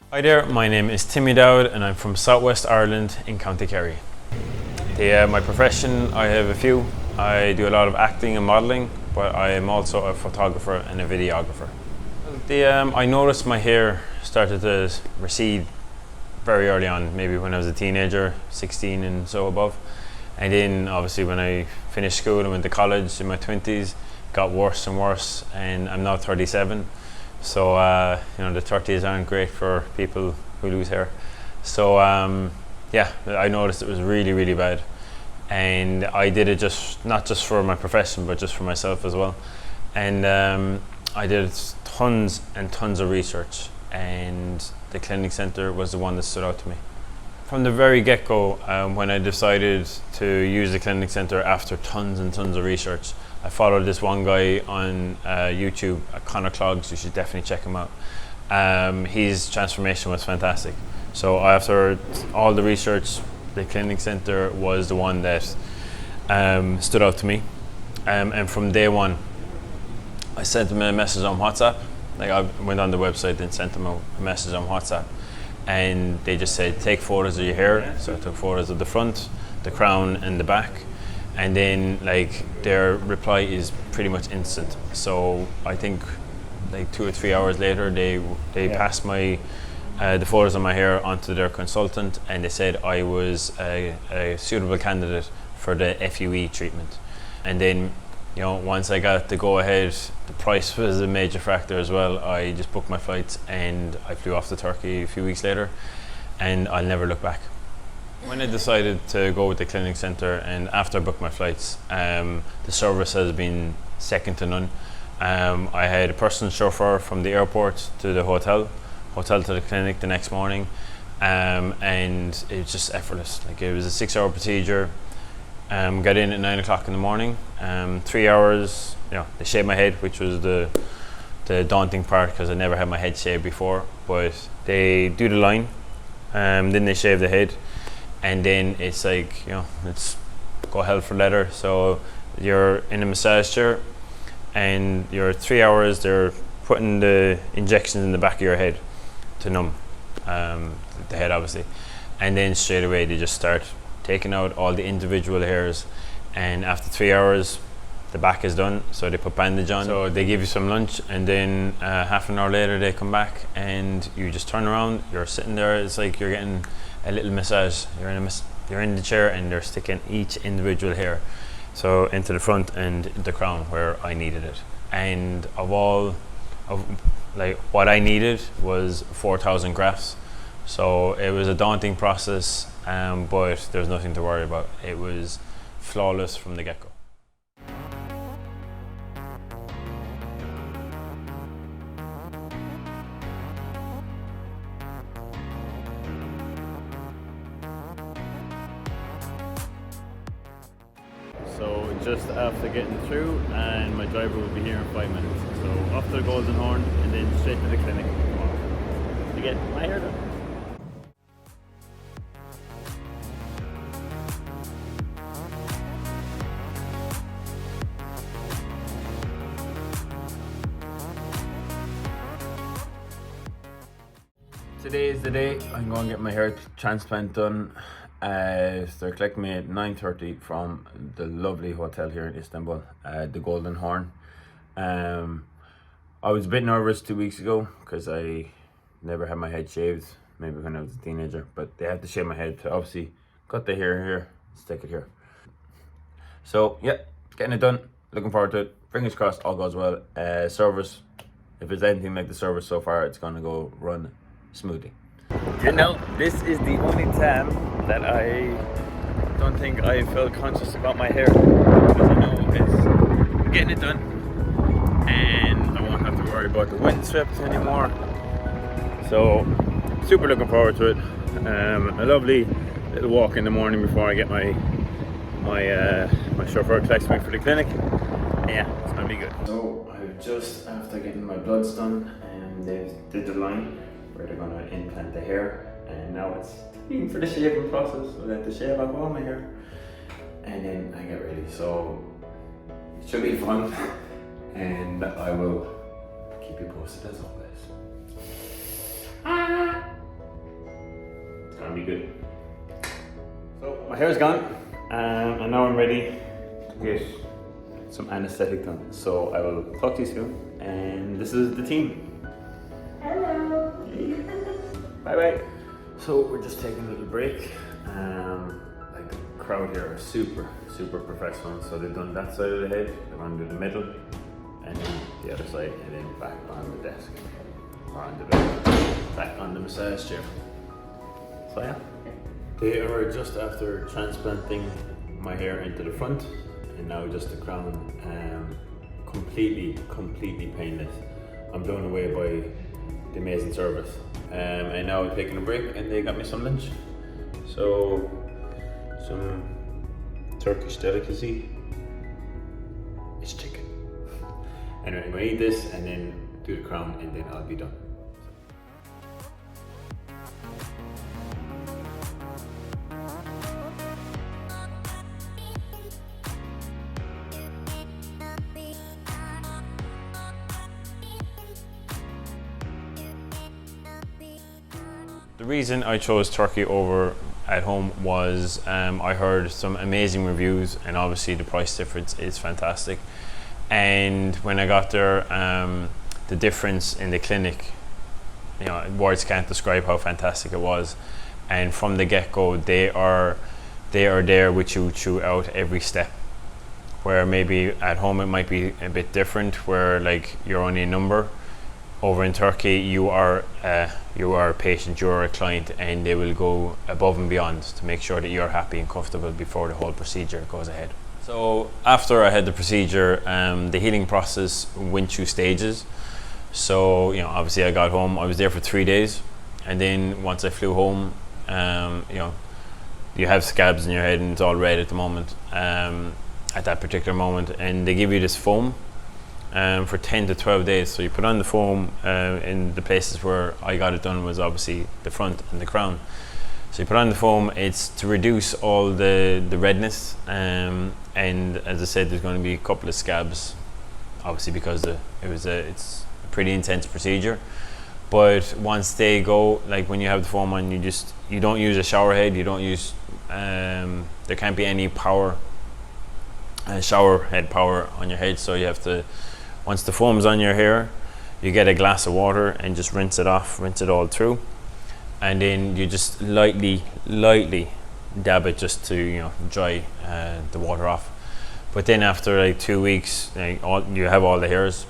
Hi there, my name is Timmy Dowd and I'm from Southwest Ireland in County Kerry. My profession, I have a few. I do a lot of acting and modelling, but I am also a photographer and a videographer. I noticed my hair started to recede very early on, maybe when I was a teenager, 16 and so above. And then obviously when I finished school and went to college in my 20s, it got worse and worse, and I'm now 37. So the 30s aren't great for people who lose hair. So yeah, I noticed it was really, really bad. And I did it not just for my profession, but just for myself as well. And I did tons and tons of research, and the clinic centre was the one that stood out to me. From the very get-go, when I decided to use the clinic centre after tons and tons of research, I followed this one guy on YouTube, Connor Clogs. You should definitely check him out. His transformation was fantastic. So after all the research, the clinic centre was the one that stood out to me. And from day one, I sent him a message on WhatsApp. Like, I went on the website and sent them a message on WhatsApp, and they just said take photos of your hair. So I took photos of the front, the crown and the back, and then their reply is pretty much instant. So I think 2 or 3 hours later they passed my the photos of my hair onto their consultant, and they said I was a suitable candidate for the FUE treatment. And then once I got the go ahead, the price was a major factor as well. I just booked my flights and I flew off to Turkey a few weeks later, and I'll never look back. When I decided to go with the clinic centre, and after I booked my flights, the service has been second to none. I had a personal chauffeur from the airport to the hotel to the clinic the next morning, and it was just effortless. It was a 6-hour procedure. Got in at 9 o'clock in the morning. 3 hours, they shaved my head, which was the daunting part because I never had my head shaved before. But they do the line, then they shave the head, and then it's it's go hell for leather. So you're in a massage chair, and you're 3 hours. They're putting the injections in the back of your head to numb the head, obviously, and then straight away they just start taking out all the individual hairs, and after 3 hours the back is done. So they put bandage on, so they give you some lunch, and then half an hour later they come back and you just turn around, you're sitting there. It's like you're getting a little massage. You're in the chair and they're sticking each individual hair so into the front and the crown where I needed it. And what I needed was 4,000 grafts. So it was a daunting process, but there's nothing to worry about. It was flawless from the get-go. So just after getting through, and my driver will be here in 5 minutes. So off to the Golden Horn and then straight to the clinic tomorrow to get my hair done. Today is the day. I'm going to get my hair transplant done. They're collecting me at 9:30 from the lovely hotel here in Istanbul, the Golden Horn. I was a bit nervous 2 weeks ago because I never had my head shaved, maybe when I was a teenager, but they have to shave my head to obviously cut the hair here, stick it here. So yeah, getting it done, looking forward to it. Fingers crossed all goes well. Service, if it's anything like the service so far, it's going to go run smoothly. This is the only time that I don't think I felt conscious about my hair, because I know it's getting it done and I won't have to worry about the windswept anymore. So super looking forward to it. A lovely little walk in the morning before I get my chauffeur collects me for the clinic. Yeah, it's gonna be good. So I've just after getting my bloods done, and they did the line where they're gonna implant the hair, and now it's time for the shaving process. So I have to shave off all my hair and then I get ready. So it should be fun, and I will keep you posted as always. be good. So my hair's gone, and now I'm ready to get some anesthetic done. So I will talk to you soon, and this is the team. Hello. Bye bye. So we're just taking a little break. Like the crowd here are super professional. So they've done that side of the head, they're going to do the middle, and then the other side, and then back on the desk, or on the bed, back on the massage chair. So yeah. They are just after transplanting my hair into the front, and now just the crown, completely painless. I'm blown away by the amazing service. And now I'm taking a break, and they got me some lunch. So some Turkish delicacy. It's chicken. Anyway, I'm gonna eat this and then do the crown, and then I'll be done. The reason I chose Turkey over at home was I heard some amazing reviews, and obviously the price difference is fantastic. And when I got there, the difference in the clinic, you know, words can't describe how fantastic it was. And from the get-go, they are there with you throughout every step. Where maybe at home it might be a bit different, where like you're only a number. Over in Turkey, you are a patient, you're a client, and they will go above and beyond to make sure that you're happy and comfortable before the whole procedure goes ahead. So after I had the procedure, the healing process went through stages. So, you know, obviously I got home, I was there for 3 days, and then once I flew home, you know, you have scabs in your head and it's all red at the moment, at that particular moment, and they give you this foam for 10 to 12 days. So you put on the foam in the places where I got it done was obviously the front and the crown. So you put on the foam, it's to reduce all the redness, and as I said, there's going to be a couple of scabs, obviously because it's a pretty intense procedure. But once they go, like when you have the foam on, you don't use a shower head, you don't use there can't be any shower head power on your head, so you have to, once the foam's on your hair, you get a glass of water and just rinse it off, rinse it all through, and then you just lightly dab it just to, you know, dry the water off. But then after like 2 weeks, you have all the hairs,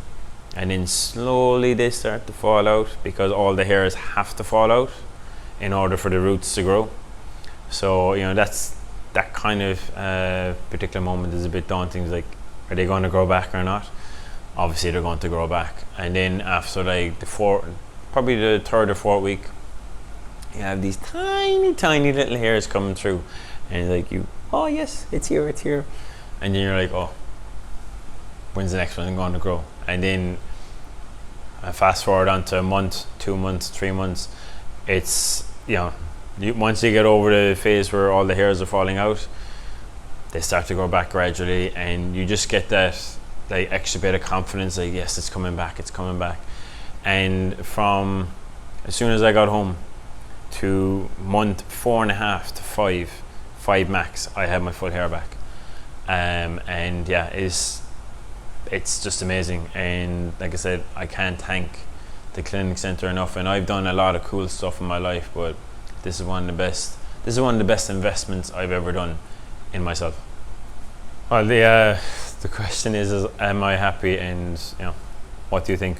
and then slowly they start to fall out, because all the hairs have to fall out in order for the roots to grow. So, you know, that kind of particular moment is a bit daunting. It's like, are they going to grow back or not? Obviously they're going to grow back. And then after like probably the third or fourth week, you have these tiny little hairs coming through, and like oh yes, it's here, and then you're like, oh, when's the next one going to grow? And then fast forward on to a month, 2 months, 3 months, it's, you know, once you get over the phase where all the hairs are falling out, they start to grow back gradually, and you just get that like extra bit of confidence, like yes, it's coming back. And from as soon as I got home to month 4.5 to 5 max, I had my full hair back. And yeah, it's just amazing. And like I said, I can't thank the clinic center enough. And I've done a lot of cool stuff in my life, but this is one of the best investments I've ever done in myself. Well, the question is am I happy? And, you know, what do you think?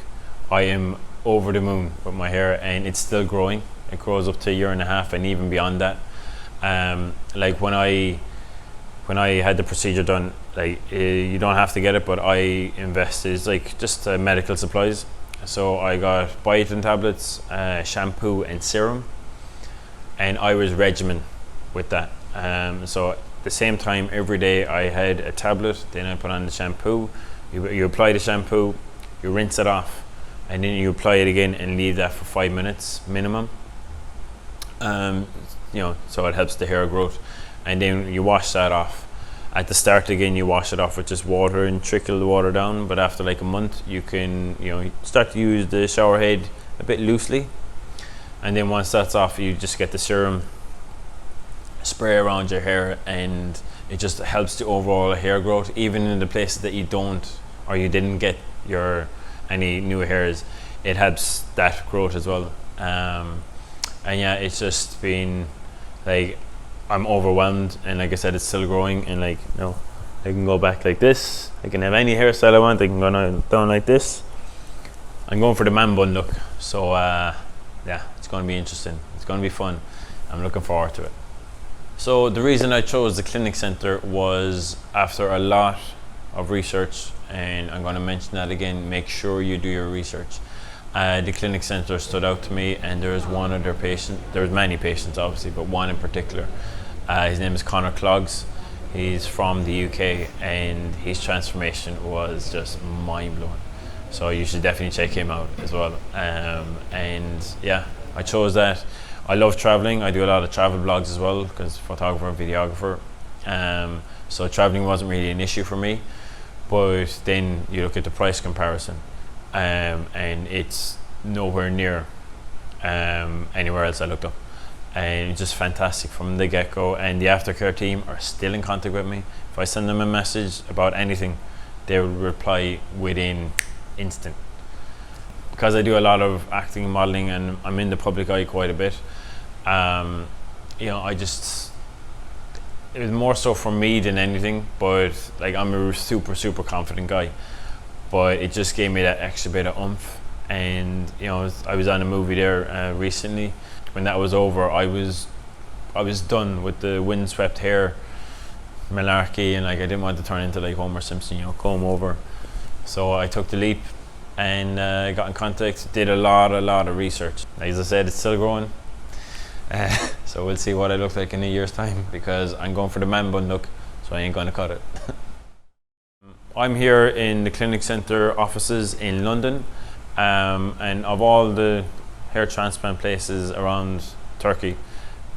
I am over the moon with my hair, and it's still growing. It grows up to 1.5 years and even beyond that. Like when I had the procedure done, like you don't have to get it, but I invested, it's like just medical supplies. So I got biotin tablets, shampoo and serum, and I was regimen with that. So at the same time every day I had a tablet, then I put on the shampoo, you apply the shampoo, you rinse it off, and then you apply it again and leave that for 5 minutes minimum. You know, so it helps the hair growth, and then you wash that off. At the start again, you wash it off with just water and trickle the water down, but after like a month you can, you know, start to use the shower head a bit loosely, and then once that's off, you just get the serum spray around your hair, and it just helps the overall hair growth, even in the places that you don't or you didn't get your any new hairs. It helps that growth as well. And yeah, it's just been like, I'm overwhelmed, and like I said, it's still growing, and like, you know, I can go back like this, I can have any hairstyle I want, I can go down like this. I'm going for the man bun look, so yeah, it's going to be interesting, it's going to be fun, I'm looking forward to it. So the reason I chose the clinic centre was after a lot of research, and I'm going to mention that again, make sure you do your research. The clinic centre stood out to me, and there was one other patient, there was many patients obviously, but one in particular. His name is Conor Clogs. He's from the UK, and his transformation was just mind-blowing. So you should definitely check him out as well. And yeah, I chose that. I love traveling. I do a lot of travel blogs as well, because photographer and videographer. So traveling wasn't really an issue for me. But then you look at the price comparison, and it's nowhere near anywhere else I looked up. And it's just fantastic from the get-go, and the aftercare team are still in contact with me. If I send them a message about anything, they will reply within instant. Because I do a lot of acting and modeling, and I'm in the public eye quite a bit, you know, it was more so for me than anything, but like, I'm a super confident guy, but it just gave me that extra bit of oomph. And you know, I was on a movie there recently. When that was over, I was done with the windswept hair malarkey, and like, I didn't want to turn into like Homer Simpson, you know, comb over. So I took the leap and got in contact, did a lot of research. As I said, it's still growing, so we'll see what I look like in a year's time, because I'm going for the man bun look, so I ain't going to cut it. I'm here in the clinic centre offices in London, and of all the hair transplant places around Turkey,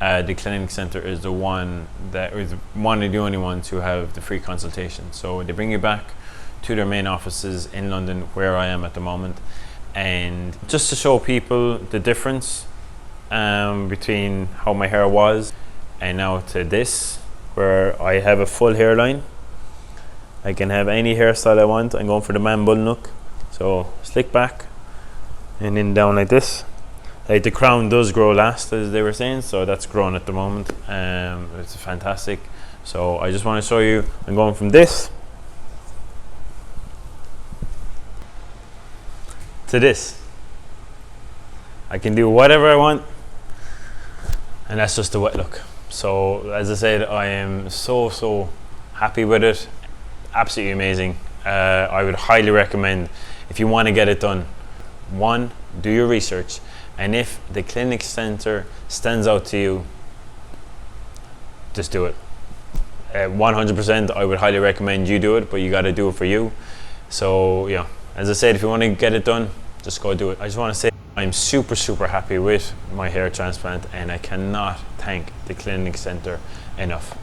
the clinic centre is the one that is one of the only ones who have the free consultation. So they bring you back to their main offices in London, where I am at the moment, and just to show people the difference between how my hair was and now to this, where I have a full hairline. I can have any hairstyle I want. I'm going for the man bun look, so slick back and then down like this. Like, the crown does grow last, as they were saying, so that's growing at the moment. It's fantastic. So I just want to show you, I'm going from this to this. I can do whatever I want, and that's just the wet look. So as I said, I am so happy with it. Absolutely amazing. I would highly recommend, if you want to get it done, one, do your research, and if the clinic centre stands out to you, just do it. 100%, I would highly recommend you do it, but you got to do it for you. So yeah, as I said, if you want to get it done, just go do it. I just want to say, I'm super happy with my hair transplant, and I cannot thank the clinic centre enough.